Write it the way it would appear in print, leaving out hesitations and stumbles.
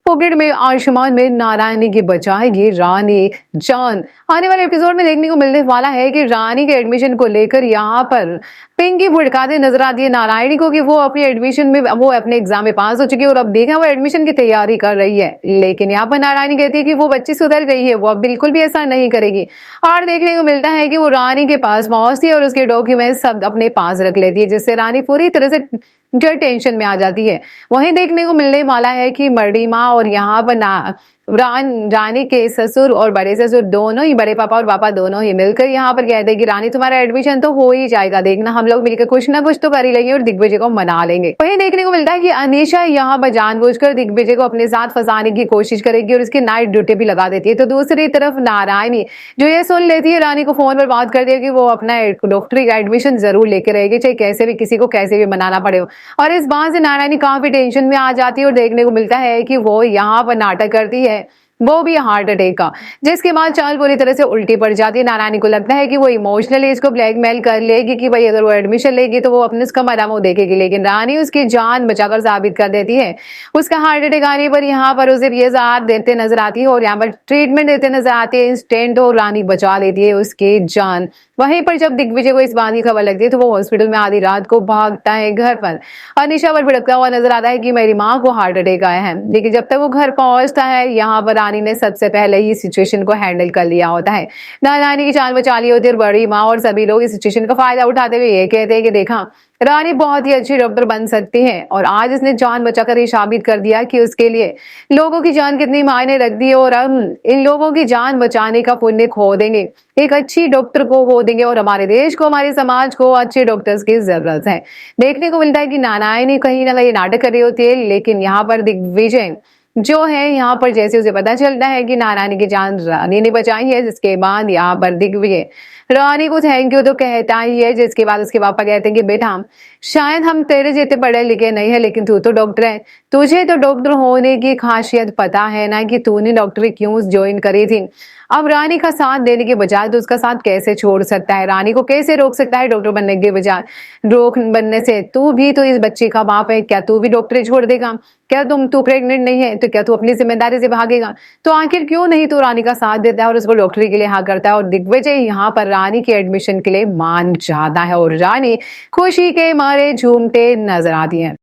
Pocket में आयुष्मान में नारायणी की बचाएगी रानी जान। आने वाले एपिसोड में देखने को मिलने वाला है कि रानी के एडमिशन को लेकर यहाँ पर पिंकी भुड़काते नजर आती है नारायणी को कि वो अपने एडमिशन में वो अपने एग्जाम में पास हो चुकी है और अब देखा वो एडमिशन की तैयारी कर रही है। लेकिन यहाँ पर नारायणी कहती है कि वो बच्ची सुधर गई है, वो अब बिल्कुल भी ऐसा नहीं करेगी। और देखने को मिलता है कि वो रानी के पास पहुंचती है और उसके डॉक्यूमेंट सब अपने पास रख लेती है, जिससे रानी पूरी तरह से जो टेंशन में आ जाती है। वहीं देखने को मिलने वाला है कि मर्डिमा और यहाँ पर रानी के ससुर और बड़े ससुर दोनों ही, बड़े पापा और पापा दोनों ही मिलकर यहाँ पर कहते हैं कि रानी तुम्हारा एडमिशन तो हो ही जाएगा, देखना हम लोग मिलकर कुछ ना कुछ तो कर ही लेंगे और दिग्विजय को मना लेंगे। वहीं देखने को मिलता है कि अनीशा यहाँ पर जानबूझकर दिग्विजय को अपने साथ फंसाने की कोशिश करेगी और उसकी नाइट ड्यूटी भी लगा देती है। तो दूसरी तरफ नारायणी जो ये सुन लेती है, रानी को फोन पर बात करती है कि वो अपना डॉक्टरी का एडमिशन जरूर लेकर रहेगी, चाहे कैसे भी किसी को कैसे भी मनाना पड़े। और इस बात से नारायणी काफी टेंशन में आ जाती है और देखने को मिलता है कि वो यहाँ पर नाटक करती है, वो भी हार्ट अटैक का, जिसके बाद चाल पूरी तरह से उल्टी पड़ जाती है। नारायणी को लगता है कि वो इमोशनली इसको ब्लैकमेल कर लेगी कि भाई अगर वो एडमिशन लेगी तो वो अपने उसका मरा मुंह देखेगी, लेकिन रानी उसकी जान बचाकर साबित कर देती है। उसका हार्ट अटैक आने पर यहाँ पर उसे ये साथ देते नजर आती है और यहाँ पर ट्रीटमेंट देते नजर आती है इंस्टेंट, और रानी बचा लेती है उसकी जान। वहीं पर जब दिग्विजय को इस बात की खबर लगती है तो वो हॉस्पिटल में आधी रात को भागता है घर पर। अनिशा पर भड़कता हुआ नजर आता है कि मेरी माँ को हार्ट अटैक आया है, लेकिन जब तक वो घर पहुंचता है यहाँ पर रानी ने सबसे पहले ही सिचुएशन को हैंडल कर लिया होता है। नारायणी की जान बचा ली होती है और बड़ी माँ और सभी लोग इस सिचुएशन का फायदा उठाते हुए ये कहते हैं कि देखा रानी बहुत ही अच्छी डॉक्टर बन सकती है और आज इसने जान बचाकर ये साबित कर दिया कि उसके लिए लोगों की जान कितनी मायने रखती है और हम इन लोगों की जान बचाने का पुण्य खो देंगे, एक अच्छी डॉक्टर को खो देंगे और हमारे देश को, हमारे समाज को अच्छे डॉक्टर्स की जरूरत है। देखने को मिलता है कि नारायणी कहीं ना कहीं नाटक कर रही होती है, लेकिन यहाँ पर दिग्विजय जो है यहाँ पर जैसे उसे पता चलता है कि नारायणी की जान रानी ने बचाई है, जिसके बाद यहाँ पर दिग्विजय रानी को थैंक यू तो कहता ही है, जिसके बाद उसके पापा कहते हैं कि बेटा शायद हम तेरे जितने पढ़े लिखे नहीं है, लेकिन तू तो डॉक्टर है, तुझे तो डॉक्टर होने की खासियत पता है ना कि तूने डॉक्टरी क्यों ज्वाइन करी थी। अब रानी का साथ देने के बजाय तो उसका साथ कैसे छोड़ सकता है, रानी को कैसे रोक सकता है डॉक्टर बनने के बजाय, रोक बनने से। तू भी तो इस बच्चे का बाप है, क्या तू भी डॉक्टरी छोड़ देगा? क्या तू प्रेग्नेंट नहीं है तो क्या तू अपनी जिम्मेदारी से भागेगा? तो आखिर क्यों नहीं तू रानी का साथ देता है और उसको डॉक्टरी के लिए हाँ करता है। और दिग्विजय यहाँ पर रानी के एडमिशन के लिए मान जाता है और रानी खुशी के मारे झूमते नजर आती है।